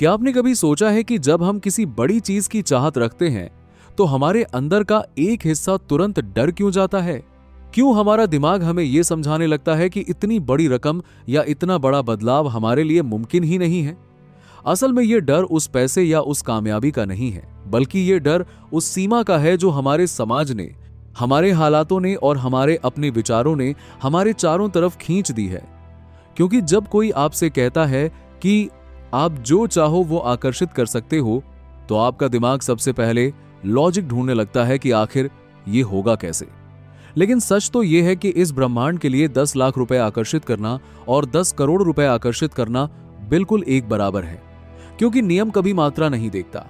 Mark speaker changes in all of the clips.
Speaker 1: क्या आपने कभी सोचा है कि जब हम किसी बड़ी चीज की चाहत रखते हैं तो हमारे अंदर का एक हिस्सा तुरंत डर क्यों जाता है? क्यों हमारा दिमाग हमें यह समझाने लगता है कि इतनी बड़ी रकम या इतना बड़ा बदलाव हमारे लिए मुमकिन ही नहीं है? असल में यह डर उस पैसे या उस कामयाबी का नहीं है, बल्कि यह डर उस सीमा का है जो हमारे समाज ने, हमारे हालातों ने और हमारे अपने विचारों ने हमारे चारों तरफ खींच दी है। क्योंकि जब कोई आपसे कहता है कि आप जो चाहो वो आकर्षित कर सकते हो, तो आपका दिमाग सबसे पहले लॉजिक ढूंढने लगता है कि आखिर ये होगा कैसे। लेकिन सच तो यह है कि इस ब्रह्मांड के लिए 10 लाख रुपए आकर्षित करना और 10 करोड़ रुपए आकर्षित करना बिल्कुल एक बराबर है, क्योंकि नियम कभी मात्रा नहीं देखता,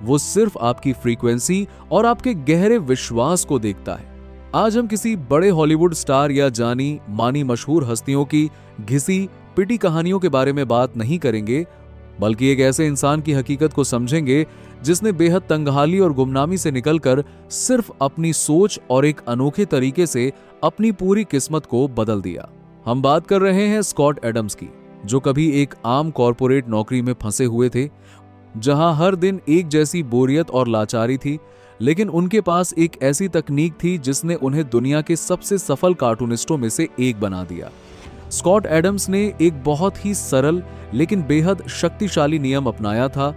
Speaker 1: वो सिर्फ आपकी फ्रीक्वेंसी और आपके गहरे विश्वास को देखता है। आज हम किसी बड़े हॉलीवुड स्टार या जानी मानी मशहूर हस्तियों की घिसी पिटी कहानियों के बारे में बात नहीं करेंगे, बल्कि एक ऐसे इंसान की हकीकत को समझेंगे जिसने बेहद तंगहाली और गुमनामी से निकलकर सिर्फ अपनी सोच और एक अनोखे तरीके से अपनी पूरी किस्मत को बदल दिया। हम बात कर रहे हैं स्कॉट एडम्स की, जो कभी एक आम कॉरपोरेट नौकरी में फंसे हुए थे, जहां हर दिन एक जैसी बोरियत और लाचारी थी। लेकिन उनके पास एक ऐसी तकनीक थी जिसने उन्हें दुनिया के सबसे सफल कार्टूनिस्टों में से एक बना दिया। स्कॉट एडम्स ने एक बहुत ही सरल लेकिन बेहद शक्तिशाली नियम अपनाया था,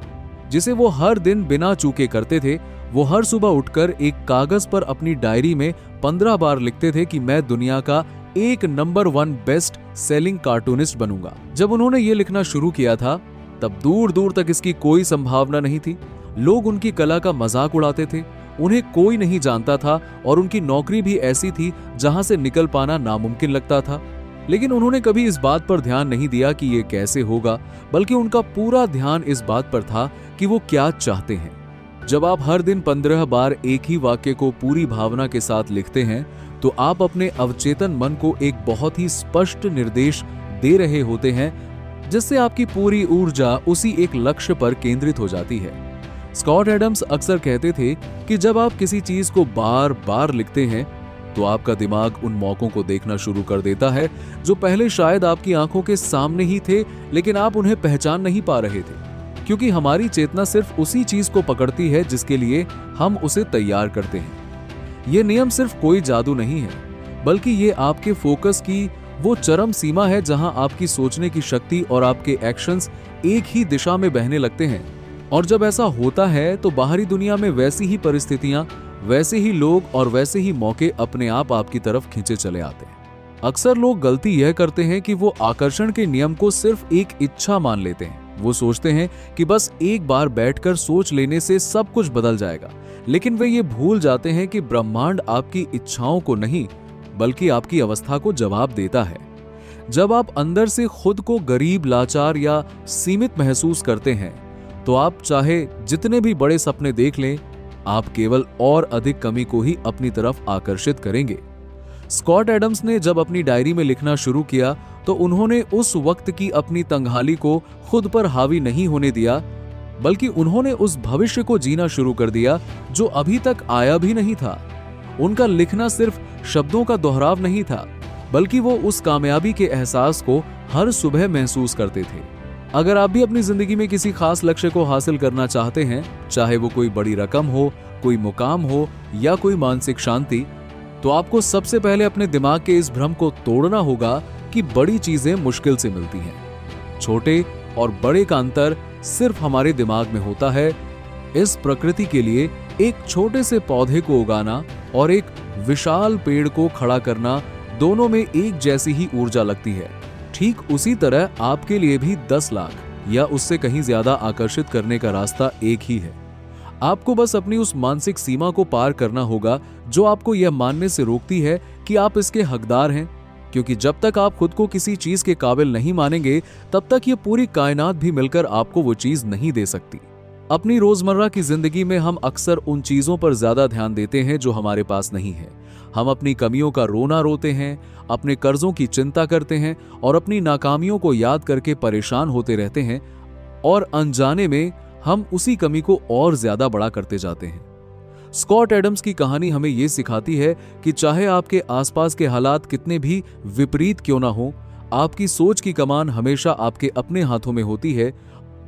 Speaker 1: जिसे वो हर दिन बिना चूके करते थे। वो हर सुबह उठकर एक कागज पर अपनी डायरी में 15 बार लिखते थे कि मैं दुनिया का एक नंबर 1 बेस्ट सेलिंग कार्टूनिस्ट बनूंगा। जब उन्होंने ये लिखना शुरू किया था, तब दूर दूर तक इसकी कोई संभावना नहीं थी। लोग उनकी कला का मजाक उड़ाते थे, उन्हें कोई नहीं जानता था और उनकी नौकरी भी ऐसी थी जहां से निकल पाना नामुमकिन लगता था। लेकिन उन्होंने कभी इस बात पर ध्यान नहीं दिया कि ये कैसे होगा, बल्कि उनका पूरा ध्यान इस बात पर था कि वो क्या चाहते हैं। जब आप हर दिन 15 बार एक ही वाक्य को पूरी भावना के साथ लिखते हैं, तो आप अपने अवचेतन मन को एक बहुत ही स्पष्ट निर्देश दे रहे होते हैं, जिससे आपकी पूरी ऊर्जा उसी एक लक्ष्य पर केंद्रित हो जाती है। स्कॉट एडम्स अक्सर कहते थे कि जब आप किसी चीज को बार बार लिखते हैं, तो आपका दिमाग उन मौकों को देखना शुरू कर देता है जो पहले शायद आपकी आंखों के सामने ही थे, लेकिन आप उन्हें पहचान नहीं पा रहे थे। क्योंकि हमारी चेतना सिर्फ उसी चीज को पकड़ती है जिसके लिए हम उसे तैयार करते हैं। यह नियम सिर्फ कोई जादू नहीं है, बल्कि ये आपके फोकस की वो चरम सीमा है जहां आपकी सोचने की शक्ति और आपके एक्शंस एक ही दिशा में बहने लगते हैं। और जब ऐसा होता है तो बाहरी दुनिया में वैसी ही परिस्थितियां, वैसे ही लोग और वैसे ही मौके अपने आप आपकी तरफ खींचे चले आते हैं। अक्सर लोग गलती यह करते हैं कि वो आकर्षण के नियम को सिर्फ एक इच्छा मान लेते हैं। वो सोचते हैं कि बस एक बार बैठकर सोच लेने से सब कुछ बदल जाएगा, लेकिन वे ये भूल जाते हैं कि ब्रह्मांड आपकी इच्छाओं को नहीं, बल्कि आपकी अवस्था को जवाब देता है। जब आप अंदर से खुद को गरीब, लाचार या सीमित महसूस करते हैं, तो आप चाहे जितने भी बड़े सपने देख लें, आप केवल और अधिक कमी को ही अपनी तरफ आकर्षित करेंगे। स्कॉट एडम्स ने जब अपनी डायरी में लिखना शुरू किया, तो उन्होंने उस वक्त की अपनी तंगहाली को खुद पर हावी नहीं होने दिया, बल्कि उन्होंने उस भविष्य को जीना शुरू कर दिया जो अभी तक आया भी नहीं था। उनका लिखना सिर्फ शब्दों का दोहराव नहीं था, बल्कि वो उस कामयाबी के एहसास को हर सुबह महसूस करते थे। अगर आप भी अपनी जिंदगी में किसी खास लक्ष्य को हासिल करना चाहते हैं, चाहे वो कोई बड़ी रकम हो, कोई मुकाम हो या कोई मानसिक शांति, तो आपको सबसे पहले अपने दिमाग के इस भ्रम को तोड़ना होगा कि बड़ी चीजें मुश्किल से मिलती हैं। छोटे और बड़े का अंतर सिर्फ हमारे दिमाग में होता है। इस प्रकृति के लिए एक छोटे से पौधे को उगाना और एक विशाल पेड़ को खड़ा करना, दोनों में एक जैसी ही ऊर्जा लगती है। ठीक उसी तरह आपके लिए भी 10 लाख या उससे कहीं ज्यादा आकर्षित करने का रास्ता एक ही है। आपको बस अपनी उस मानसिक सीमा को पार करना होगा जो आपको यह मानने से रोकती है कि आप इसके हकदार हैं। क्योंकि जब तक आप खुद को किसी चीज के काबिल नहीं मानेंगे, तब तक ये पूरी कायनात भी मिलकर आपको वो चीज नहीं दे सकती। अपनी रोजमर्रा की जिंदगी में हम अक्सर उन चीजों पर ज्यादा ध्यान देते हैं जो हमारे पास नहीं है। हम अपनी कमियों का रोना रोते हैं, अपने कर्जों की चिंता करते हैं और अपनी नाकामियों को याद करके परेशान होते रहते हैं, और अनजाने में हम उसी कमी को और ज्यादा बड़ा करते जाते हैं। स्कॉट एडम्स की कहानी हमें यह सिखाती है कि चाहे आपके आसपास के हालात कितने भी विपरीत क्यों ना हो, आपकी सोच की कमान हमेशा आपके अपने हाथों में होती है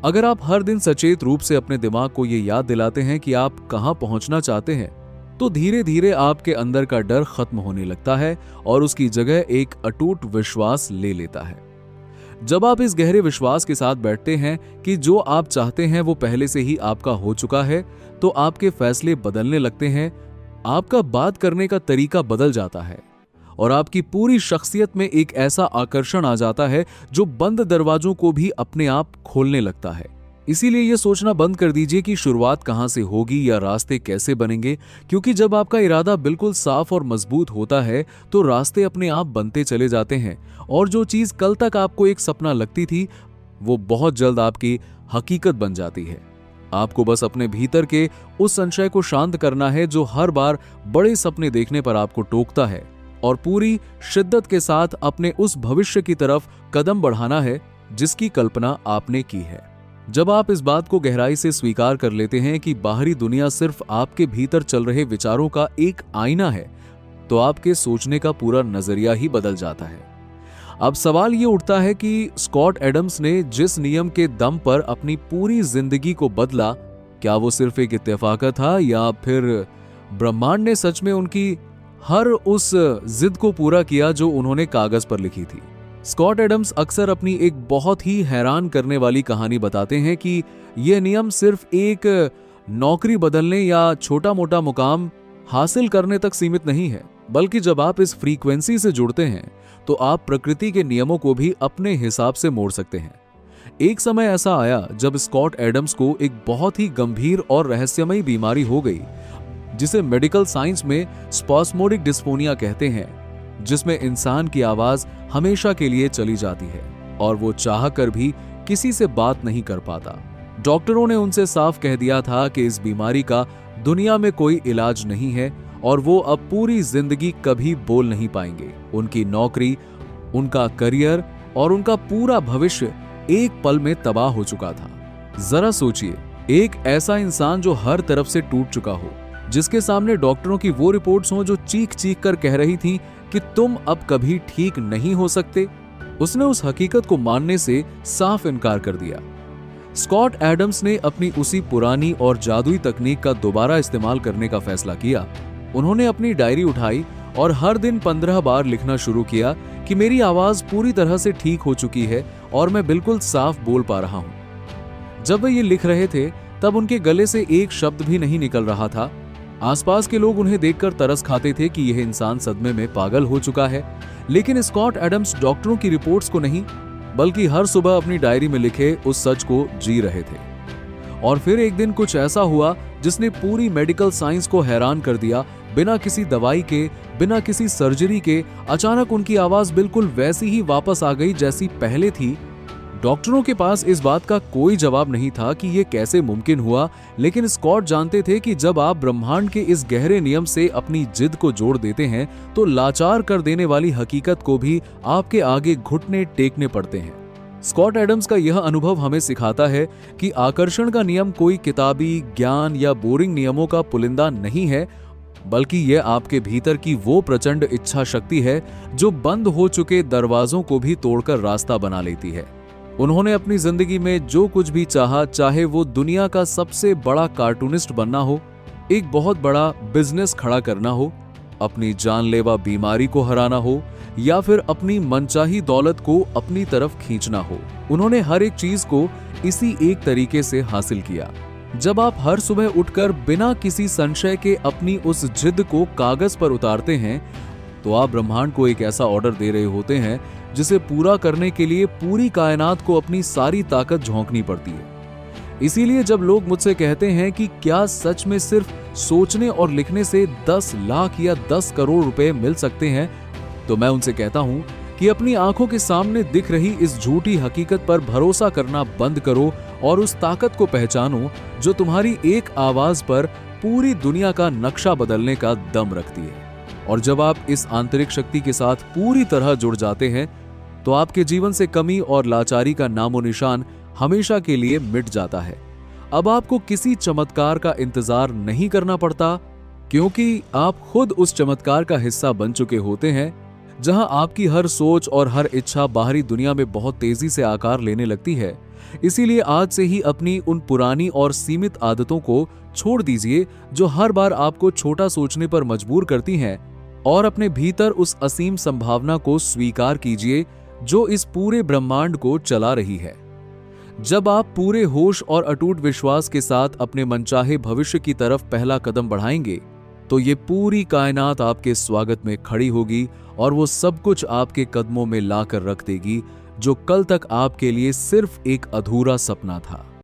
Speaker 1: अगर आप हर दिन सचेत रूप से अपने दिमाग को ये याद दिलाते हैं कि आप कहां पहुंचना चाहते हैं, तो धीरे धीरे आपके अंदर का डर खत्म होने लगता है और उसकी जगह एक अटूट विश्वास ले लेता है। जब आप इस गहरे विश्वास के साथ बैठते हैं कि जो आप चाहते हैं वो पहले से ही आपका हो चुका है, तो आपके फैसले बदलने लगते हैं, आपका बात करने का तरीका बदल जाता है और आपकी पूरी शख्सियत में एक ऐसा आकर्षण आ जाता है जो बंद दरवाजों को भी अपने आप खोलने लगता है। इसीलिए यह सोचना बंद कर दीजिए कि शुरुआत कहां से होगी या रास्ते कैसे बनेंगे, क्योंकि जब आपका इरादा बिल्कुल साफ और मजबूत होता है तो रास्ते अपने आप बनते चले जाते हैं और जो चीज कल तक आपको एक सपना लगती थी वो बहुत जल्द आपकी हकीकत बन जाती है। आपको बस अपने भीतर के उस संशय को शांत करना है जो हर बार बड़े सपने देखने पर आपको टोकता है और पूरी शिद्दत के साथ अपने उस भविष्य की तरफ कदम बढ़ाना है जिसकी कल्पना आपने की है। जब आप इस बात को गहराई से स्वीकार कर लेते हैं कि बाहरी दुनिया सिर्फ आपके भीतर चल रहे विचारों का एक आईना है, तो आपके सोचने का पूरा नजरिया ही बदल जाता है। अब सवाल ये उठता है कि स्कॉट एडम्स ने जिस नियम के दम पर अपनी पूरी जिंदगी को बदला, क्या वो सिर्फ एक इत्तेफाक था या फिर ब्रह्मांड ने सच में उनकी हर उस जिद को पूरा किया जो उन्होंने कागज पर लिखी थी। स्कॉट एडम्स अक्सर अपनी एक बहुत ही हैरान करने वाली कहानी बताते हैं कि यह नियम सिर्फ एक नौकरी बदलने या छोटा मोटा मुकाम हासिल करने तक सीमित नहीं है, बल्कि जब आप इस फ्रीक्वेंसी से जुड़ते हैं तो आप प्रकृति के नियमों को भी अपने हिसाब से मोड़ सकते हैं। एक समय ऐसा आया जब स्कॉट एडम्स को एक बहुत ही गंभीर और रहस्यमयी बीमारी हो गई, जिसे मेडिकल साइंस में स्पास्मोडिक डिस्फोनिया कहते हैं, जिसमें इंसान की आवाज हमेशा के लिए चली जाती है और वो चाह कर भी किसी से बात नहीं कर पाता। डॉक्टरों ने उनसे साफ कह दिया था कि इस बीमारी का दुनिया में कोई इलाज नहीं है और वो अब पूरी जिंदगी कभी बोल नहीं पाएंगे। उनकी नौकरी, उनका करियर और उनका पूरा भविष्य एक पल में तबाह हो चुका था। जरा सोचिए, एक ऐसा इंसान जो हर तरफ से टूट चुका हो, जिसके सामने डॉक्टरों की वो रिपोर्ट्स हों जो चीख चीख कर कह रही थी कि तुम अब कभी ठीक नहीं हो सकते, उसने उस हकीकत को मानने से साफ इनकार कर दिया। स्कॉट एडम्स ने अपनी उसी पुरानी और जादुई तकनीक का दोबारा इस्तेमाल करने का फैसला किया। उन्होंने अपनी डायरी उठाई और हर दिन 15 बार लिखना शुरू किया कि मेरी आवाज पूरी तरह से ठीक हो चुकी है और मैं बिल्कुल साफ बोल पा रहा हूं। जब वे ये लिख रहे थे तब उनके गले से एक शब्द भी नहीं निकल रहा था। आसपास के लोग उन्हें देखकर तरस खाते थे कि यह इंसान सदमे में पागल हो चुका है, लेकिन स्कॉट एडम्स डॉक्टरों की रिपोर्ट्स को नहीं, बल्कि हर सुबह अपनी डायरी में लिखे उस सच को जी रहे थे। और फिर एक दिन कुछ ऐसा हुआ जिसने पूरी मेडिकल साइंस को हैरान कर दिया। बिना किसी दवाई के, बिना किसी सर्जरी के, अचानक उनकी आवाज बिल्कुल वैसी ही वापस आ गई जैसी पहले थी। डॉक्टरों के पास इस बात का कोई जवाब नहीं था कि यह कैसे मुमकिन हुआ, लेकिन स्कॉट जानते थे कि जब आप ब्रह्मांड के इस गहरे नियम से अपनी जिद को जोड़ देते हैं तो लाचार कर देने वाली हकीकत को भी आपके आगे घुटने टेकने पड़ते हैं। स्कॉट एडम्स का यह अनुभव हमें सिखाता है कि आकर्षण का नियम कोई किताबी ज्ञान या बोरिंग नियमों का पुलिंदा नहीं है, बल्कि यह आपके भीतर की वो प्रचंड इच्छा शक्ति है जो बंद हो चुके दरवाजों को भी तोड़कर रास्ता बना लेती है। उन्होंने अपनी जिंदगी में जो कुछ भी चाहा, चाहे वो दुनिया का सबसे बड़ा कार्टूनिस्ट बनना हो, एक बहुत बड़ा बिजनेस खड़ा करना हो, अपनी जानलेवा बीमारी को हराना हो या फिर अपनी मनचाही दौलत को अपनी तरफ खींचना हो, उन्होंने हर एक चीज को इसी एक तरीके से हासिल किया। जब आप हर सुबह उठकर बिना किसी संशय के अपनी उस जिद को कागज पर उतारते हैं तो आप ब्रह्मांड को एक ऐसा ऑर्डर दे रहे होते हैं जिसे पूरा करने के लिए पूरी कायनात को अपनी सारी ताकत झोंकनी पड़ती है। इसीलिए जब लोग मुझसे कहते हैं कि क्या सच में सिर्फ सोचने और लिखने से 10 लाख या 10 करोड़ रुपए मिल सकते हैं, तो मैं उनसे कहता हूं कि अपनी आंखों के सामने दिख रही इस झूठी हकीकत पर भरोसा करना बंद करो और उस ताकत को पहचानो जो तुम्हारी एक आवाज पर पूरी दुनिया का नक्शा बदलने का दम रखती है। और जब आप इस आंतरिक शक्ति के साथ पूरी तरह जुड़ जाते हैं तो आपके जीवन से कमी और लाचारी का नामो निशान हमेशा के लिए मिट जाता है। अब आपको किसी चमत्कार का इंतजार नहीं करना पड़ता, क्योंकि आप खुद उस चमत्कार का हिस्सा बन चुके होते हैं, जहां आपकी हर सोच और हर इच्छा बाहरी दुनिया में बहुत तेजी से आकार लेने लगती है इसीलिए आज से ही अपनी उन पुरानी और सीमित आदतों को छोड़ दीजिए जो हर बार आपको छोटा सोचने पर मजबूर करती हैं, और अपने भीतर उस असीम संभावना को स्वीकार कीजिए जो इस पूरे ब्रह्मांड को चला रही है। जब आप पूरे होश और अटूट विश्वास के साथ अपने मनचाहे भविष्य की तरफ पहला कदम बढ़ाएंगे, तो ये पूरी कायनात आपके स्वागत में खड़ी होगी और वो सब कुछ आपके कदमों में लाकर रख देगी जो कल तक आपके लिए सिर्फ एक अधूरा सपना था।